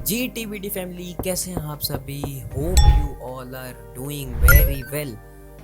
जी TVD family, कैसे हैं आप सभी। Hope you all are doing very well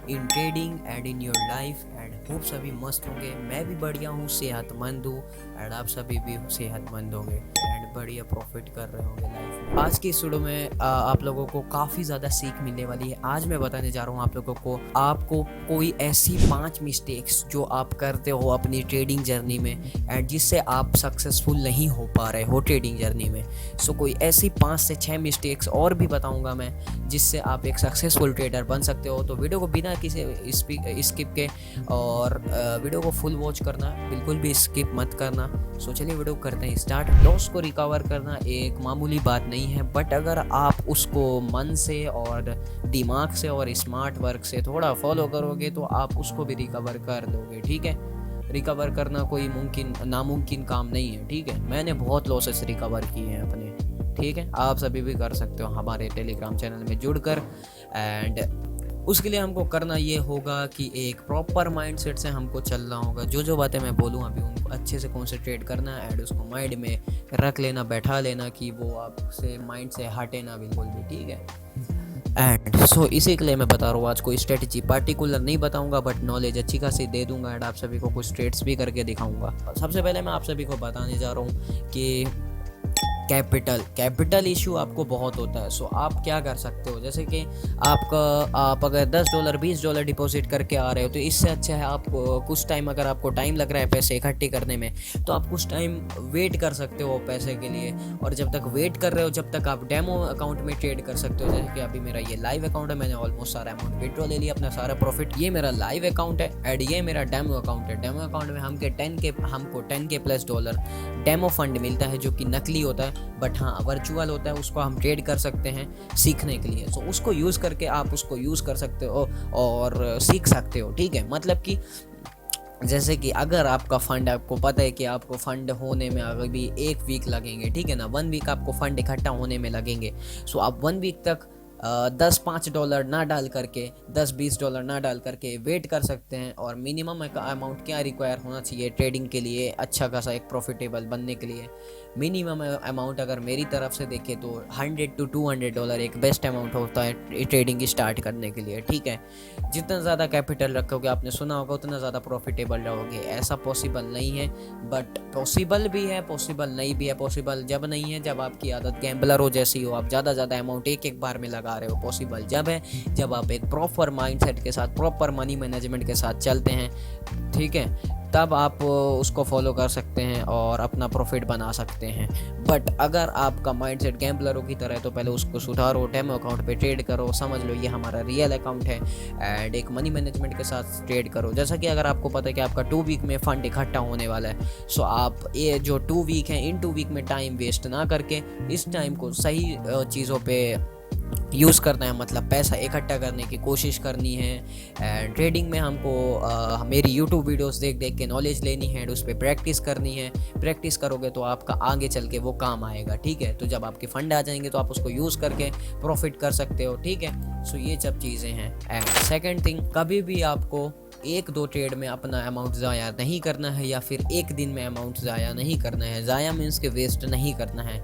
in trading and in your life and hope सभी मस्त होंगे। मैं भी बढ़िया हूँ, सेहतमंद हूँ एंड आप सभी भी सेहतमंद होंगे एंड बढ़िया प्रॉफिट कर रहे होंगे लाइफ में। आज की इस वीडियो में आप लोगों को काफ़ी ज़्यादा सीख मिलने वाली है। आज मैं बताने जा रहा हूँ आप लोगों को, आपको कोई ऐसी 5 मिस्टेक्स जो आप करते हो अपनी ट्रेडिंग जर्नी में एंड जिससे आप सक्सेसफुल नहीं हो पा रहे हो ट्रेडिंग जर्नी में। सो कोई ऐसी 5 से 6 मिस्टेक्स और भी बताऊंगा मैं, जिससे आप एक सक्सेसफुल ट्रेडर बन सकते हो। तो वीडियो को बिना किसी स्किप के और वीडियो को फुल वॉच करना, बिल्कुल भी स्किप मत करना। सो चलिए वीडियो करते हैं स्टार्ट। लॉस को रिकवर करना एक मामूली बात नहीं है, बट अगर आप उसको मन से और दिमाग से और स्मार्ट वर्क से थोड़ा फॉलो करोगे तो आप उसको भी रिकवर कर दोगे। ठीक है, रिकवर करना कोई नामुमकिन काम नहीं है। ठीक है, मैंने बहुत लॉसेस रिकवर किए हैं अपने। ठीक है, आप सभी भी कर सकते हो हमारे टेलीग्राम चैनल में जुड़कर। एंड उसके लिए हमको करना ये होगा कि एक प्रॉपर माइंडसेट से हमको चलना होगा। जो बातें मैं बोलूँ अभी उनको अच्छे से कॉन्सेंट्रेट करना है एंड उसको माइंड में रख लेना, बैठा लेना कि वो आपसे माइंड से हटे ना बिल्कुल भी। ठीक है, एंड सो इसी के लिए मैं बता रहा हूँ। आज कोई स्ट्रेटजी पार्टिकुलर नहीं बताऊंगा, बट नॉलेज अच्छी खासी दे दूंगा एंड आप सभी को कुछ ट्रेड्स भी करके दिखाऊंगा। सबसे पहले मैं आप सभी को बताने जा रहा हूँ कि कैपिटल इशू आपको बहुत होता है। सो आप क्या कर सकते हो, जैसे कि आप अगर $10 $20 डिपॉजिट करके आ रहे हो तो इससे अच्छा है आप कुछ टाइम, अगर आपको टाइम लग रहा है पैसे इकट्ठे करने में, तो आप कुछ टाइम वेट कर सकते हो पैसे के लिए। और जब तक वेट कर रहे हो जब तक आप डेमो अकाउंट में ट्रेड कर सकते हो। जैसे कि अभी मेरा ये लाइव अकाउंट है, मैंने ऑलमोस्ट सारा अमाउंट विड्रॉ ले लिया, अपना सारा प्रॉफिट। ये मेरा लाइव अकाउंट है एंड ये मेरा डेमो अकाउंट है। डेमो अकाउंट में हमको 10K plus dollar demo fund मिलता है, जो कि नकली होता है बट हाँ वर्चुअल होता है। उसको हम ट्रेड कर सकते हैं सीखने के लिए। सो उसको यूज़ करके आप उसको यूज़ कर सकते हो और सीख सकते हो। ठीक है, मतलब कि जैसे कि अगर आपका फंड, आपको पता है कि आपको फंड होने में अभी 1 वीक लगेंगे, ठीक है ना, 1 वीक आपको फंड इकट्ठा होने में लगेंगे। सो आप 1 वीक तक $10-5 ना डाल करके, $10-20 ना डाल करके वेट कर सकते हैं। और मिनिमम अमाउंट क्या रिक्वायर होना चाहिए ट्रेडिंग के लिए, अच्छा खासा एक प्रॉफिटेबल बनने के लिए। मिनिमम अमाउंट अगर मेरी तरफ से देखें तो $100 to $200 एक बेस्ट अमाउंट होता है ट्रेडिंग स्टार्ट करने के लिए। ठीक है, जितना ज़्यादा कैपिटल रखोगे, आपने सुना होगा, उतना ज़्यादा प्रॉफिटेबल रहोगे। ऐसा पॉसिबल नहीं है, बट पॉसिबल भी है, पॉसिबल नहीं भी है। पॉसिबल जब नहीं है जब आपकी आदत गैम्बलर हो जैसी हो, आप ज़्यादा अमाउंट एक बार में लगा रहे हो। पॉसिबल जब है जब आप एक प्रॉपर माइंडसेट के साथ, प्रॉपर मनी मैनेजमेंट के साथ चलते हैं। ठीक है, तब आप उसको फॉलो कर सकते हैं और अपना प्रॉफिट बना सकते हैं। बट अगर आपका माइंडसेट गैम्बलरों की तरह है तो पहले उसको सुधारो, डेमो अकाउंट पे ट्रेड करो, समझ लो ये हमारा रियल अकाउंट है एंड एक मनी मैनेजमेंट के साथ ट्रेड करो। जैसा कि अगर आपको पता है कि आपका 2 वीक में फंड इकट्ठा होने वाला है, सो आप ये जो 2 वीक है, इन 2 वीक में टाइम वेस्ट ना करके इस टाइम को सही चीज़ों पे यूज़ करना है। मतलब पैसा इकट्ठा करने की कोशिश करनी है एंड ट्रेडिंग में हमको मेरी यूट्यूब वीडियोस देख के नॉलेज लेनी है एंड उस पर प्रैक्टिस करनी है। प्रैक्टिस करोगे तो आपका आगे चल के वो काम आएगा। ठीक है, तो जब आपके फंड आ जाएंगे तो आप उसको यूज़ करके प्रॉफिट कर सकते हो। ठीक है, सो ये सब चीज़ें हैं। एंड सेकेंड थिंग, कभी भी आपको 1-2 ट्रेड में अपना अमाउंट ज़ाया नहीं करना है, या फिर एक दिन में अमाउंट ज़ाया नहीं करना है। ज़ाया मीन्स के वेस्ट नहीं करना है।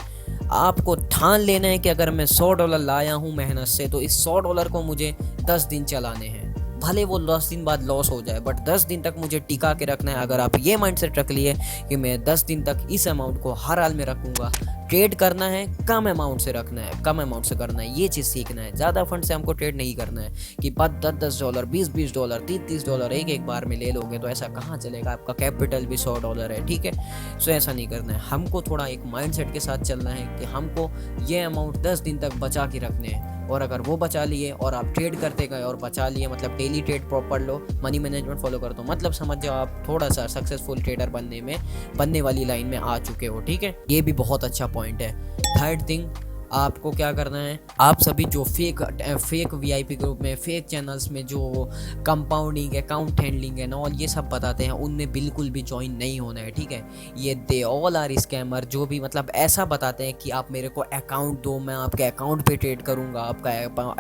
आपको ठान लेना है कि अगर मैं $100 लाया हूँ मेहनत से, तो इस $100 को मुझे 10 दिन चलाने हैं। भले वो 10 दिन बाद लॉस हो जाए, बट 10 दिन तक मुझे टिका के रखना है। अगर आप ये माइंडसेट रख लिए कि मैं 10 दिन तक इस अमाउंट को हर हाल में रखूँगा, ट्रेड करना है कम अमाउंट से रखना है, कम अमाउंट से करना है, ये चीज़ सीखना है। ज़्यादा फंड से हमको ट्रेड नहीं करना है कि $10-10 $20-20 $30-30 एक बार में ले लोगे तो ऐसा कहाँ चलेगा। आपका कैपिटल भी $100 है। ठीक है, सो ऐसा नहीं करना है। हमको थोड़ा एक माइंडसेट के साथ चलना है कि हमको ये अमाउंट 10 दिन तक बचा के रखने हैं। और अगर वो बचा लिए और आप ट्रेड करते गए और बचा लिए, मतलब डेली ट्रेड प्रॉपर लो, मनी मैनेजमेंट फॉलो कर दो, मतलब समझ जाओ आप थोड़ा सा सक्सेसफुल ट्रेडर बनने वाली लाइन में आ चुके हो। ठीक है, ये भी बहुत अच्छा पॉइंट है। थर्ड थिंग, आपको क्या करना है, आप सभी जो फेक वीआईपी ग्रुप में, फेक चैनल्स में जो compounding, account handling and all ये सब बताते हैं, उनमें बिल्कुल भी ज्वाइन नहीं होना है। ठीक है, ये दे ऑल आर स्कैमर। जो भी मतलब ऐसा बताते हैं कि आप मेरे को अकाउंट दो, मैं आपके अकाउंट पे ट्रेड करूँगा, आपका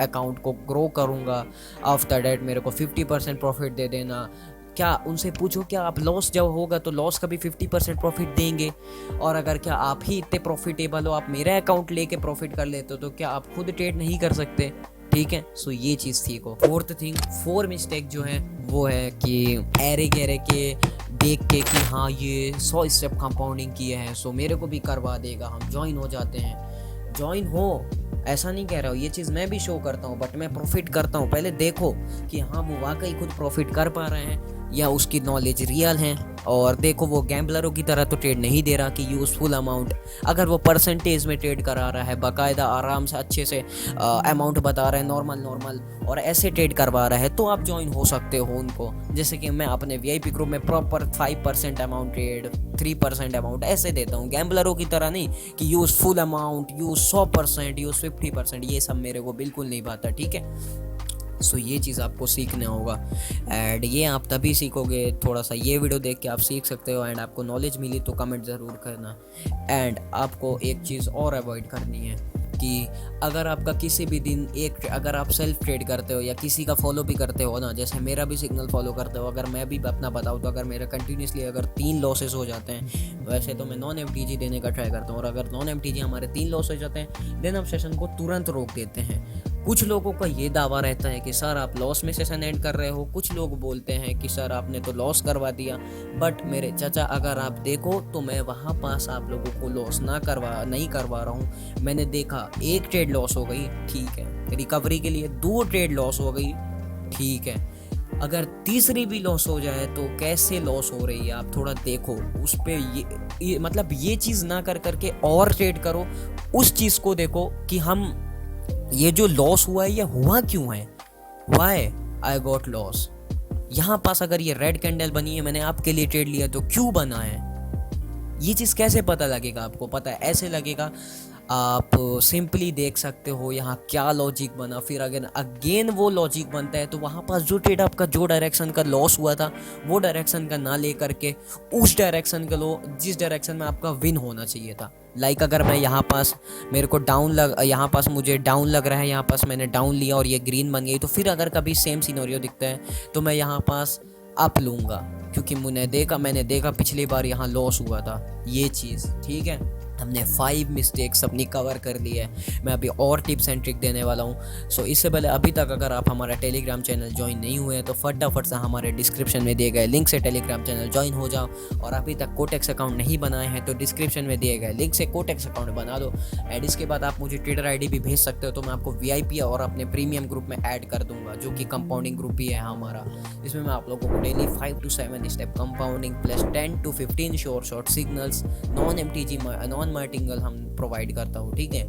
अकाउंट को ग्रो करूँगा, आफ्टर दैट मेरे को 50% प्रॉफिट दे देना, क्या उनसे पूछो क्या आप लॉस जब होगा तो लॉस का भी 50% प्रॉफिट देंगे, और अगर क्या आप ही इतने प्रॉफिटेबल हो, आप मेरा अकाउंट लेके प्रॉफिट कर लेते हो, तो क्या आप खुद ट्रेड नहीं कर सकते? ठीक है, सो ये चीज़ ठीक हो। फोर्थ थिंग, 4 मिस्टेक जो है वो है कि एरे गहरे के देख के कि हाँ ये 100 स्टेप कंपाउंडिंग किए हैं सो मेरे को भी करवा देगा, हम ज्वाइन हो जाते हैं। ज्वाइन हो, ऐसा नहीं कह रहा हूँ, ये चीज़ मैं भी शो करता हूँ, बट मैं प्रॉफिट करता हूँ। पहले देखो कि हाँ वो वाकई खुद प्रॉफिट कर पा रहे हैं या उसकी नॉलेज रियल है, और देखो वो गैम्बलरों की तरह तो ट्रेड नहीं दे रहा कि यूज़फुल अमाउंट। अगर वो परसेंटेज में ट्रेड करा रहा है, बाकायदा आराम से अच्छे से अमाउंट बता रहा है, नॉर्मल और ऐसे ट्रेड करवा रहा है, तो आप ज्वाइन हो सकते हो उनको। जैसे कि मैं अपने VIP ग्रुप में प्रॉपर 5% अमाउंट ट्रेड, 3% अमाउंट ऐसे देता हूँ, गैम्बलरों की तरह नहीं कि use full amount, use 100%, use 50%, ये सब मेरे को बिल्कुल नहीं भाता। ठीक है, सो ये चीज़ आपको सीखना होगा, एंड ये आप तभी सीखोगे, थोड़ा सा ये वीडियो देख के आप सीख सकते हो, एंड आपको नॉलेज मिली तो कमेंट ज़रूर करना। एंड आपको एक चीज़ और अवॉइड करनी है कि अगर आपका किसी भी दिन अगर आप सेल्फ ट्रेड करते हो या किसी का फॉलो भी करते हो ना, जैसे मेरा भी सिग्नल फॉलो करते हो, अगर मैं भी अपना बताऊँ तो अगर मेरे कंटिन्यूसली अगर 3 लॉसेस हो जाते हैं, वैसे तो मैं नॉन MTG देने का ट्राई करता हूँ, और अगर नॉन MTG हमारे 3 लॉस हो जाते हैं देन हम सेशन को तुरंत रोक देते हैं। कुछ लोगों का ये दावा रहता है कि सर आप लॉस में सेशन एंड कर रहे हो, कुछ लोग बोलते हैं कि सर आपने तो लॉस करवा दिया, बट मेरे चाचा अगर आप देखो तो मैं वहाँ पास आप लोगों को लॉस नहीं करवा रहा हूँ। मैंने देखा 1 ट्रेड लॉस हो गई, ठीक है, रिकवरी के लिए 2 ट्रेड लॉस हो गई, ठीक है, अगर तीसरी भी लॉस हो जाए तो कैसे लॉस हो रही है आप थोड़ा देखो उस पर। ये मतलब ये चीज़ ना करके और ट्रेड करो, उस चीज़ को देखो कि हम ये जो लॉस हुआ है ये हुआ क्यों है, वाई आई गॉट लॉस। यहाँ पास अगर ये रेड कैंडल बनी है, मैंने आपके लिए ट्रेड लिया, तो क्यों बना है, ये चीज़ कैसे पता लगेगा आपको? पता है ऐसे लगेगा, आप सिंपली देख सकते हो यहाँ क्या लॉजिक बना, फिर अगेन वो लॉजिक बनता है, तो वहाँ पास जो ट्रेड आपका जो डायरेक्शन का लॉस हुआ था वो डायरेक्शन का ना ले करके उस डायरेक्शन का लो जिस डायरेक्शन में आपका विन होना चाहिए था। लाइक अगर मैं यहाँ पास मेरे को यहाँ पास मुझे डाउन लग रहा है, यहाँ पास मैंने डाउन लिया और ये ग्रीन बन गई, तो फिर अगर कभी सेम सिनेरियो दिखता है तो मैं यहाँ पास अप लूँगा, क्योंकि मैंने देखा पिछली बार यहाँ लॉस हुआ था, ये चीज़। ठीक है, हमने 5 मिस्टेक्स अपनी कवर कर ली है, मैं अभी और टिप्स एंड ट्रिक देने वाला हूँ। सो इससे पहले अभी तक अगर आप हमारा टेलीग्राम चैनल ज्वाइन नहीं हुए हैं तो फटाफट से हमारे डिस्क्रिप्शन में दिए गए लिंक से टेलीग्राम चैनल ज्वाइन हो जाओ, और अभी तक कोटेक्स अकाउंट नहीं बनाए हैं तो डिस्क्रिप्शन में दिए गए लिंक से कोटेक्स अकाउंट बना दो। एंड इसके बाद आप मुझे ट्विटर ID भी भेज सकते हो, तो मैं आपको VIP और अपने प्रीमियम ग्रुप में ऐड कर दूंगा, जो कि कंपाउंडिंग ग्रुप ही है हमारा। इसमें मैं आप लोगों को daily 5 to 7 step compounding plus 10 to 15 short signals non MTG non martingale हम प्रोवाइड करता हूँ। ठीक है,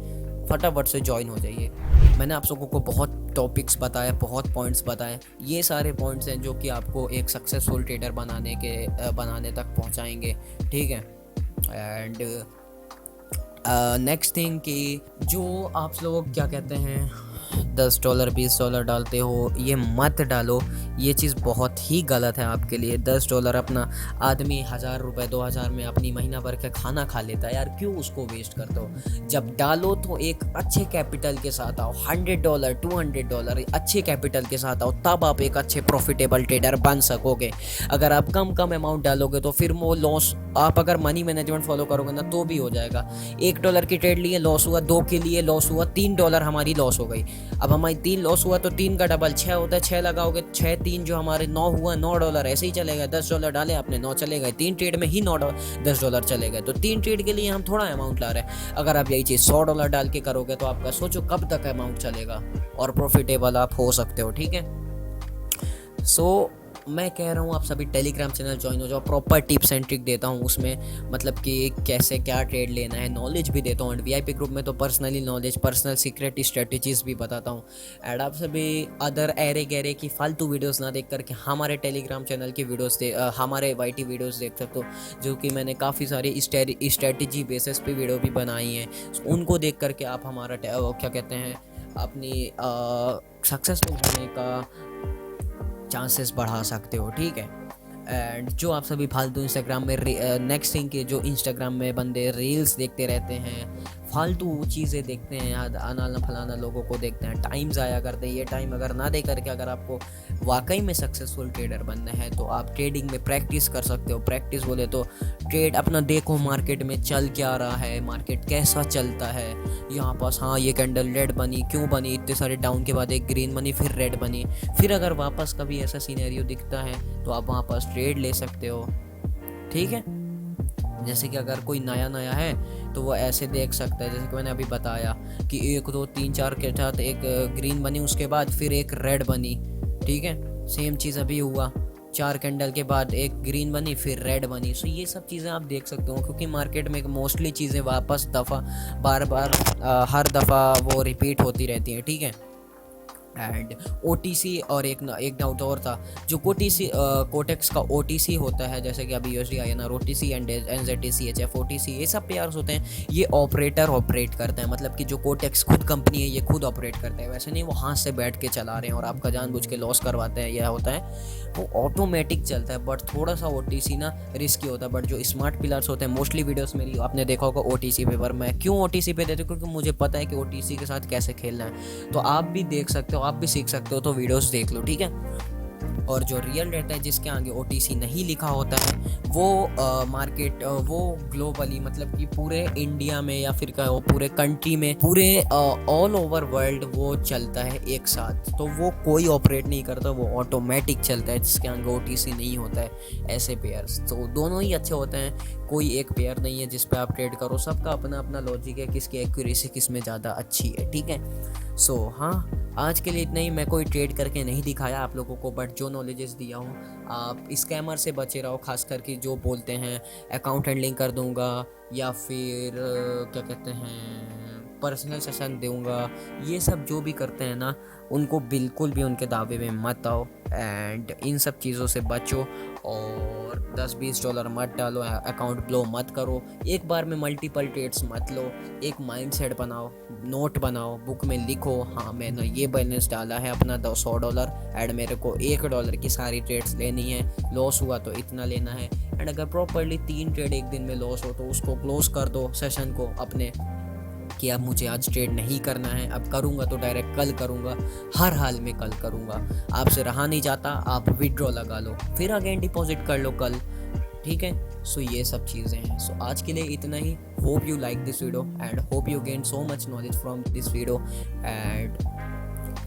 फटाफट से ज्वाइन हो जाइए। मैंने आप लोगों को बहुत टॉपिक्स बताए, बहुत पॉइंट्स बताए, ये सारे पॉइंट्स हैं जो कि आपको एक सक्सेसफुल ट्रेडर बनाने तक पहुँचाएंगे। ठीक है, एंड नेक्स्ट थिंग कि जो आप लोग क्या कहते हैं $10 $20 डालते हो, ये मत डालो, ये चीज़ बहुत ही गलत है आपके लिए। $10 अपना आदमी 1000 रुपये 2000 में अपनी महीना भर का खाना खा लेता है यार, क्यों उसको वेस्ट करते हो? जब डालो तो एक अच्छे कैपिटल के साथ आओ, $100 $200 अच्छे कैपिटल के साथ आओ, तब आप एक अच्छे प्रॉफिटेबल ट्रेडर बन सकोगे। अगर आप कम अमाउंट डालोगे तो फिर वो लॉस, आप अगर मनी मैनेजमेंट फॉलो करोगे ना तो भी हो जाएगा। $1 की ट्रेड लिए लॉस हुआ, 2 के लिए लॉस हुआ, $3 हमारी लॉस हो गई। अब हमारी 3 लॉस हुआ तो 3 का डबल 6 होता है, 6 लगाओगे, 6 3 जो हमारे 9 हुआ, $9 ऐसे ही चलेगा। $10 डाले आपने, 9 चले गए, 3 ट्रेड में ही $10 चले गए, तो 3 ट्रेड के लिए हम थोड़ा अमाउंट ला रहे हैं। अगर आप यही चीज़ $100 डाल के करोगे तो आपका सोचो कब तक अमाउंट चलेगा और प्रॉफिटेबल आप हो सकते हो। ठीक है, सो मैं कह रहा हूँ आप सभी टेलीग्राम चैनल ज्वाइन हो जाओ, प्रॉपर टिप्स एंड ट्रिक देता हूँ उसमें, मतलब कि कैसे क्या ट्रेड लेना है, नॉलेज भी देता हूँ। एंड VIP ग्रुप में तो personally knowledge, personal secret strategies भी बताता हूँ। एंड आप सभी अदर एरे गहरे की फालतू वीडियोस ना देख करके हमारे टेलीग्राम चैनल की वीडियोस हमारे YT वीडियोस देख सकते हो, जो कि मैंने काफ़ी सारी स्ट्रेटजी बेसिस पे वीडियो भी बनाई हैं। उनको देख करके आप हमारा क्या कहते हैं अपनी सक्सेसफुल होने का चांसेस बढ़ा सकते हो। ठीक है, एंड जो आप सभी फालतू इंस्टाग्राम में नेक्स्ट थिंग के जो इंस्टाग्राम में बंदे रील्स देखते रहते हैं, फालतू चीज़ें देखते हैं, अनाना फलाना लोगों को देखते हैं, टाइम ज़ाया करते हैं। ये टाइम अगर ना दे करके अगर आपको वाकई में सक्सेसफुल ट्रेडर बनना है तो आप ट्रेडिंग में प्रैक्टिस कर सकते हो। प्रैक्टिस बोले तो ट्रेड अपना देखो, मार्केट में चल क्या रहा है, मार्केट कैसा चलता है। यहाँ पास हाँ ये कैंडल रेड बनी, क्यों बनी, इतने सारे डाउन के बाद एक ग्रीन बनी, फिर रेड बनी। फिर अगर वापस कभी ऐसा सीनेरियो दिखता है तो आप वहाँ पास ट्रेड ले सकते हो, ठीक है। जैसे कि अगर कोई नया नया है तो वो ऐसे देख सकता है, जैसे कि मैंने अभी बताया कि 1 2 3 4 के साथ एक ग्रीन बनी, उसके बाद फिर एक रेड बनी, ठीक है। सेम चीज़ अभी हुआ, 4 कैंडल के बाद एक ग्रीन बनी फिर रेड बनी। सो ये सब चीज़ें आप देख सकते हो, क्योंकि मार्केट में मोस्टली चीज़ें वापस बार बार हर दफ़ा वो रिपीट होती रहती हैं, ठीक है। एंड OTC और एक डाउट और था, जो कोटेक्स का OTC होता है, जैसे कि अभी USD INR OTC and NZD CHF OTC, ये सब पेयर्स होते हैं, ये ऑपरेटर ऑपरेट करते हैं। मतलब कि जो कोटेक्स खुद कंपनी है ये खुद ऑपरेट करते हैं, वैसे नहीं वो हाथ से बैठ के चला रहे हैं और आपका जानबूझ के लॉस करवाते हैं। यह होता है वो ऑटोमेटिक चलता है, बट थोड़ा सा OTC ना रिस्की होता है। बट जो स्मार्ट पिलर्स होते हैं, मोस्टली वीडियोस मेरी आपने देखा होगा OTC पे, पर मैं क्यों OTC पे देता हूँ, क्योंकि मुझे पता है कि OTC के साथ कैसे खेलना है। तो आप भी देख सकते हो, आप भी सीख सकते हो, तो वीडियोस देख लो, ठीक है। और जो रियल रहता है जिसके आगे OTC नहीं लिखा होता है वो मार्केट वो ग्लोबली, मतलब कि पूरे इंडिया में या फिर कहो पूरे कंट्री में, पूरे ऑल ओवर वर्ल्ड वो चलता है एक साथ। तो वो कोई ऑपरेट नहीं करता, वो ऑटोमेटिक चलता है जिसके आगे OTC नहीं होता है। ऐसे पेयर्स तो दोनों ही अच्छे होते हैं, कोई एक पेयर नहीं है जिस पे आप ट्रेड करो, सबका अपना अपना लॉजिक है, किसकी एक्यूरेसी किस में ज़्यादा अच्छी है, ठीक है। सो हाँ, आज के लिए इतना ही। मैं कोई ट्रेड करके नहीं दिखाया आप लोगों को, बट जो नॉलेजेस दिया हूँ, आप स्कैमर से बचे रहो, खास करके जो बोलते हैं अकाउंट हैंडलिंग कर दूंगा या फिर क्या कहते हैं पर्सनल सेशन दूंगा, ये सब जो भी करते हैं ना, उनको बिल्कुल भी उनके दावे में मत आओ एंड इन सब चीज़ों से बचो। और $10-20 मत डालो, अकाउंट ब्लो मत करो, एक बार में मल्टीपल ट्रेड्स मत लो। एक माइंडसेट बनाओ, नोट बनाओ, बुक में लिखो, हाँ मैंने ये बैलेंस डाला है अपना $100 एंड मेरे को $1 की सारी ट्रेड्स लेनी है, लॉस हुआ तो इतना लेना है। एंड अगर प्रॉपरली 3 ट्रेड एक दिन में लॉस हो तो उसको क्लोज कर दो सेशन को अपने, कि अब मुझे आज ट्रेड नहीं करना है, अब करूँगा तो डायरेक्ट कल करूँगा, हर हाल में कल करूँगा। आपसे रहा नहीं जाता, आप विड्रॉ लगा लो, फिर अगेन डिपॉजिट कर लो कल, ठीक है। सो ये सब चीज़ें हैं। सो आज के लिए इतना ही। Hope you like this video and hope you gain so much knowledge from this video. And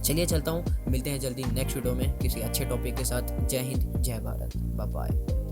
चलिए चलता हूँ, मिलते हैं जल्दी नेक्स्ट वीडियो में किसी अच्छे टॉपिक के साथ। जय हिंद, जय भारत, बाय बाय।